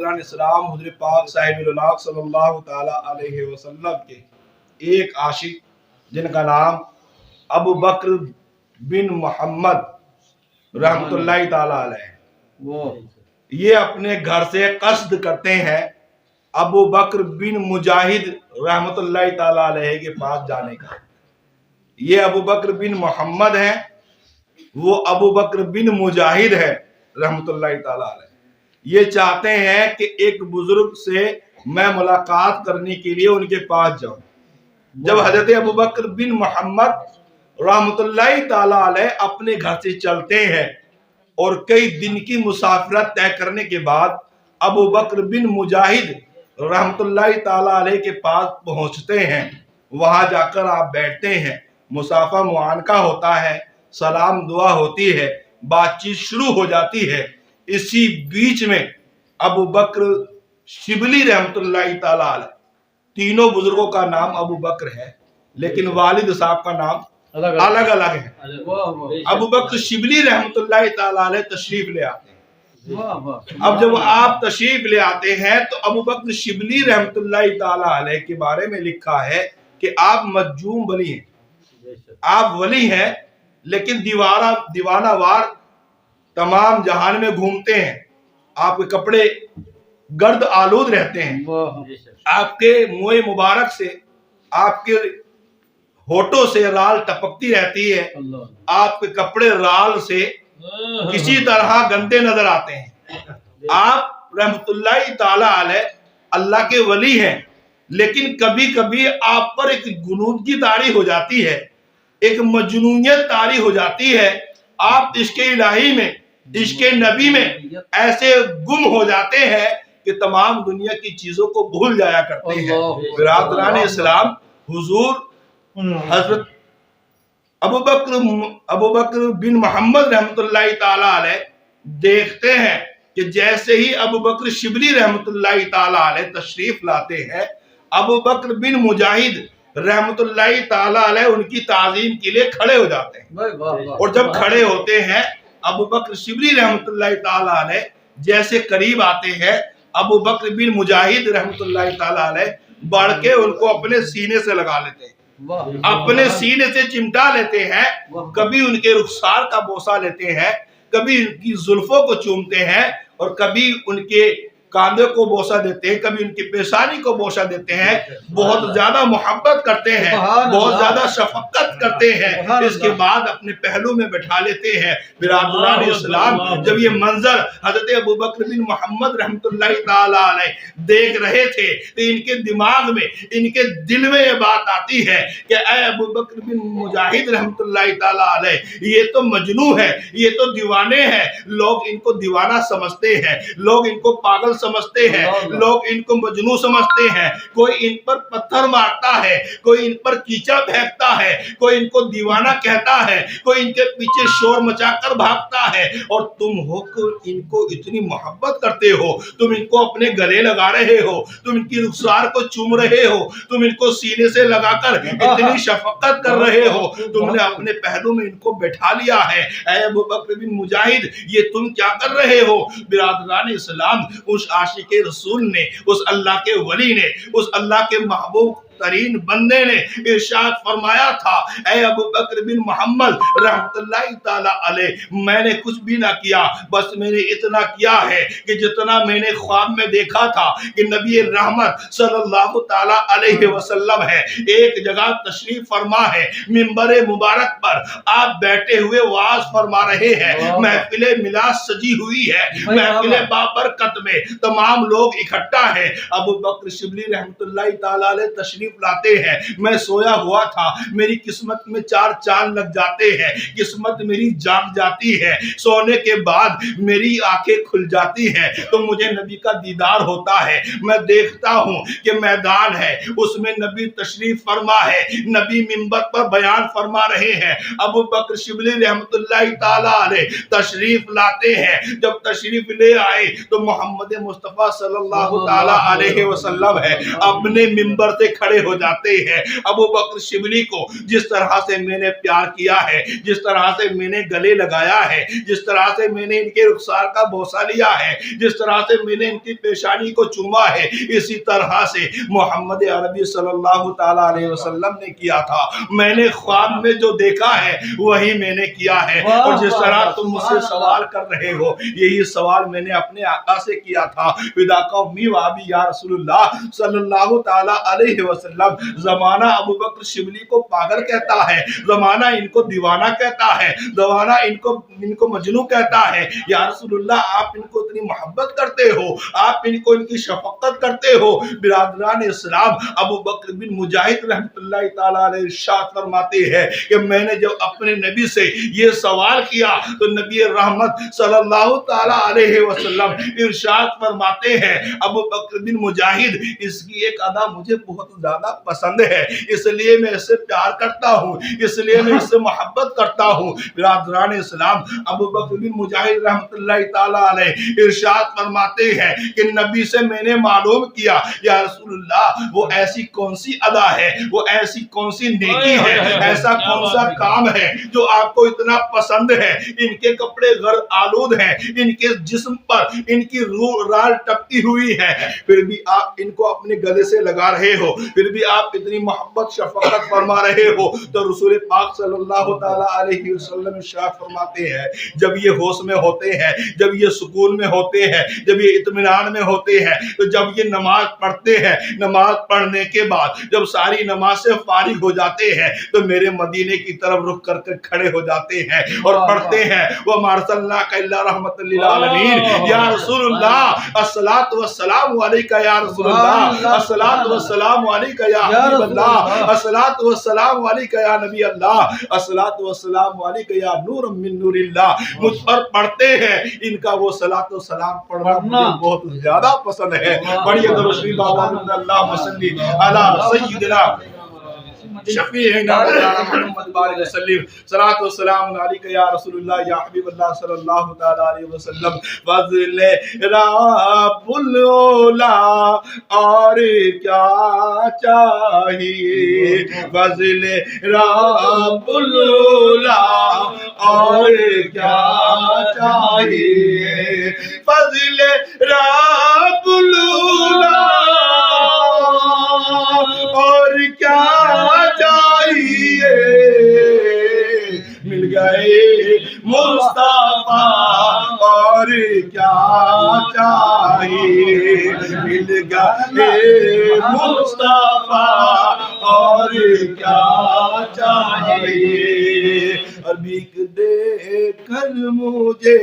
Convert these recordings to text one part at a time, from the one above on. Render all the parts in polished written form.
برادران اسلام حضور پاک صاحب اللہ صلی اللہ تعالی علیہ وسلم کے ایک عاشق جن کا نام ابو بکر بن محمد رحمت اللہ تعالی علیہ، یہ اپنے گھر سے قصد کرتے ہیں ابو بکر بن مجاہد رحمت اللہ تعالی علیہ کے پاس جانے کا۔ یہ ابو بکر بن محمد ہیں، وہ ابو بکر بن مجاہد ہے رحمت اللہ تعالی علیہ۔ یہ چاہتے ہیں کہ ایک بزرگ سے میں ملاقات کرنے کے لیے ان کے پاس جاؤں۔ جب حضرت ابو بکر بن محمد رحمت اللہ تعالی علیہ اپنے گھر سے چلتے ہیں اور کئی دن کی مسافرت طے کرنے کے بعد ابو بکر بن مجاہد رحمت اللہ تعالی علیہ کے پاس پہنچتے ہیں، وہاں جا کر آپ بیٹھتے ہیں، مصافحہ معانقہ ہوتا ہے، سلام دعا ہوتی ہے، بات چیت شروع ہو جاتی ہے۔ اسی بیچ میں ابو بکر شبلی رحمت اللہ تعالی علیہ، تینوں بزرگوں کا نام ابو بکر ہے لیکن والد صاحب کا نام الگ الگ ہے۔ ابو بکر شبلی رحمت اللہ تعالی علیہ تشریف لے آتے ہیں۔ اب جب آپ تشریف لے آتے ہیں تو ابو بکر شبلی رحمت اللہ تعالی علیہ کے بارے میں لکھا ہے کہ آپ مجوم ولی ہیں، آپ ولی ہیں لیکن دیوانہ وار تمام جہان میں گھومتے ہیں، آپ کے کپڑے گرد آلود رہتے ہیں، آپ کے منہ مبارک سے، آپ کے ہونٹوں سے رال ٹپکتی رہتی ہے، آپ کے کپڑے رال سے کسی طرح گندے نظر آتے ہیں۔ آپ رحمت اللہ تعالی علیہ اللہ کے ولی ہیں لیکن کبھی کبھی آپ پر ایک گنودگی طاری ہو جاتی ہے، ایک مجنونیت طاری ہو جاتی ہے۔ آپ عشق الہی میں، عشق نبی میں ایسے گم ہو جاتے ہیں کہ تمام دنیا کی چیزوں کو بھول جایا کرتے ہیں۔ برادران اسلام، حضور حضرت ابو بکر بن محمد رحمت اللہ تعالی علیہ دیکھتے ہیں کہ جیسے ہی ابو بکر شبلی رحمت اللہ تعالی علیہ تشریف لاتے ہیں، ابو بکر بن مجاہد رحمت اللہ تعالی علیہ ان کی تعظیم کے لیے کھڑے ہو جاتے ہیں، اور جب کھڑے ہوتے ہیں ابو بکر شبلی رحمت اللہ تعالی علیہ جیسے قریب آتے ہیں، ابو بکر بن مجاہد رحمت اللہ تعالی علیہ بڑھ کے ان کو اپنے سینے سے لگا لیتے ہیں، اپنے سینے سے چمٹا لیتے ہیں، کبھی ان کے رخسار کا بوسہ لیتے ہیں، کبھی ان کی زلفوں کو چومتے ہیں، اور کبھی ان کے کاندھے کو بوسہ دیتے ہیں، کبھی ان کی پیشانی کو بوسہ دیتے ہیں۔ بہت زیادہ محبت کرتے ہیں، بہت زیادہ شفقت کرتے ہیں۔ اس کے بعد اپنے پہلو میں بٹھا لیتے ہیں۔ برادران اسلام، جب یہ منظر حضرت ابو بکر بن محمد رحمت اللہ تعالی علیہ دیکھ رہے تھے تو ان کے دماغ میں، ان کے دل میں یہ بات آتی ہے کہ اے ابو بکر بن مجاہد رحمت اللہ تعالی علیہ، یہ تو مجنون ہے، یہ تو دیوانے ہیں، لوگ ان کو دیوانہ سمجھتے ہیں، لوگ ان کو پاگل سمجھتے ہیں، لوگ ان کو مجنون سمجھتے ہیں، کوئی ان پر پتھر مارتا ہے، کوئی ان پر کیچڑ پھینکتا ہے، کوئی ان کو دیوانہ کہتا ہے، کوئی ان کے پیچھے شور مچا کر بھاگتا ہے، اور تم ہو ان کو اتنی محبت کرتے ہو، تم ان کو اپنے گلے لگا رہے ہو، تم ان کی رخسار کو چوم رہے ہو، تم ان کو سینے سے لگا کر اتنی شفقت کر رہے ہو، تم نے اپنے پہلو میں ان کو بٹھا لیا ہے۔ اے ابو بکر بن مجاہد، یہ تم کیا کر رہے ہو؟ برادران اسلام، اس عاشق رسول نے، اس اللہ کے ولی نے، اس اللہ کے محبوب ترین بندے نے ارشاد فرمایا تھا، اے ابو بکر بن محمد رحمت اللہ تعالی علیہ، میں نے کچھ بھی نہ کیا، بس میں نے اتنا کیا ہے کہ جتنا میں نے خواب میں دیکھا تھا کہ نبی رحمت صلی اللہ تعالی علیہ وسلم ہے، ایک جگہ تشریف فرما ہے، منبر مبارک پر آپ بیٹھے ہوئے وعظ فرما رہے ہیں، محفل میلاد سجی ہوئی ہے، محفل بابرکت میں تمام لوگ اکٹھا ہیں، ابو بکر شبلی رحمت اللہ تعالی علیہ تشریف لاتے ہیں۔ میں سویا ہوا تھا، میری قسمت میں 4 چاند لگ جاتے ہیں، قسمت میری جاگ جاتی ہے، سونے کے بعد میری آنکھیں کھل جاتی ہیں تو مجھے نبی کا دیدار ہوتا ہے۔ میں دیکھتا ہوں کہ میدان ہے، اس میں نبی تشریف فرما ہے، نبی منبر پر بیان فرما رہے ہیں۔ ابو بکر شبلی رحمت اللہ تعالی علیہ تشریف لاتے ہیں، جب تشریف لے آئے تو محمد مصطفیٰ صلی اللہ تعالی علیہ وسلم ہے، اپنے منبر سے کھڑے ہو جاتے ہیں۔ ابو بکر شبلی کو جس طرح سے میں نے پیار کیا ہے، جس طرح سے میں نے گلے لگایا ہے، جس طرح سے میں نے ان کے رخسار کا بوسہ لیا ہے، جس طرح سے میں نے ان کی پیشانی کو چوما ہے، اسی طرح سے محمد عربی صلی اللہ تعالیٰ علیہ وسلم نے کیا تھا۔ میں نے خواب میں جو دیکھا ہے وہی میں نے کیا ہے، اور جس طرح تم مجھ سے سوال کر رہے ہو یہی سوال میں نے اپنے آقا سے کیا تھا۔ فدا قومی و ابی یا رسول اللہ صلی اللہ تعالیٰ علیہ وسلم۔ زمانہ ابو بکر شبلی کو پاگل کہتا ہے، زمانہ ان کو دیوانہ کہتا ہے، زمانہ ان کو مجنون کہتا ہے۔ یا رسول اللہ آپ ان کو اتنی محبت کرتے ہو، آپ ان کو ان کی شفقت کرتے ہو۔ برادران اسلام، ابو بکر بن مجاہد رحمۃ اللہ تعالیٰ علیہ ارشاد فرماتے ہیں کہ میں نے جب اپنے نبی سے یہ سوال کیا تو نبی رحمت صلی اللہ تعالیٰ علیہ وسلم ارشاد فرماتے ہیں ابو بکر بن مجاہد اس کی ایک ادا مجھے بہت زیادہ پسند ہے، اس لیے میں اس سے پیار کرتا ہوں، اس لیے میں اس سے محبت کرتا ہوں۔ برادران اسلام، ابو بکر بن مجاہد رحمۃ اللہ تعالیٰ علیہ ارشاد فرماتے ہیں کہ نبی سے میں نے معلوم کیا یا رسول اللہ وہ ایسی کون سی ادا ہے، وہ ایسی کون سی نیکی ہے، ایسا کون سا کام ہے جو آپ کو اتنا پسند ہے۔ ان کے کپڑے غرض آلود ہیں، ان کے جسم پر ان کی روح رال ٹپکی ہوئی ہے، پھر بھی آپ ان کو اپنے گلے سے لگا رہے ہو، پھر بھی آپ اتنی محبت شفقت فرما رہے ہو۔ تو رسول پاک صلی اللہ تعالیٰ علیہ وسلم ارشاد فرماتے ہیں جب یہ ہوش میں ہوتے ہیں، جب یہ سکون میں ہوتے ہیں، جب یہ اطمینان میں ہوتے ہیں، تو جب یہ نماز پڑھتے ہیں، نماز پڑھنے کے بعد جب ساری نماز سے فارغ ہو جاتے ہیں تو میرے مدینے کی طرف رخ کر کے کھڑے ہو جاتے ہیں اور پڑھتے ہیں وَمَا أَرْسَلْنَاكَ إِلَّا رَحْمَةً لِّلْعَالَمِينَ۔ یا رسول اللہ الصلاۃ والسلام علیکہ یا رسول اللہ، الصلاۃ والسلام علیکہ یا حبیب اللہ، الصلاۃ والسلام علیکہ یا نبی اللہ، الصلاۃ والسلام علیکہ یا نور من نور اللہ۔ مجھ پر پڑھتے ہیں، ان کا وہ صلاۃ و سلام پڑھنا مجھے بہت زیادہ پسند ہے۔ بڑی درود شریف اللہم صلی علی سیدنا شفیعنا مولانا محمد بارک وسلم، صلاۃ و سلام علیکہ یا رسول اللہ یا حبیب اللہ صلی اللہ تعالیٰ علیہ وسلم۔ فضل رب العلا اور کیا چاہیے، فضل رب العلا اور کیا چاہیے، فضل رب العلا اور کیا چاہیے، مل گئے مصطفیٰ اور کیا چاہیے، مل گئے مصطفیٰ اور کیا چاہیے۔ اور بھیک دے کر مجھے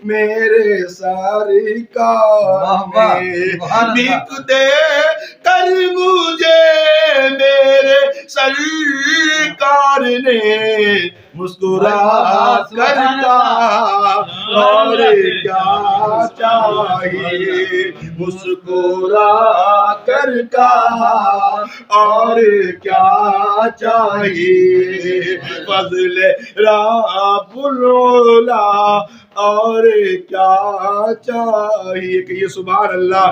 میرے سرکار نے، بھیک دے کر مجھے میرے سرکار نے، مسکرا کر کہا اور کیا چاہیے، مسکرا کر کہا اور کیا چاہیے، فضل رب العلا اور کیا چاہیے۔ کہ یہ سبحان اللہ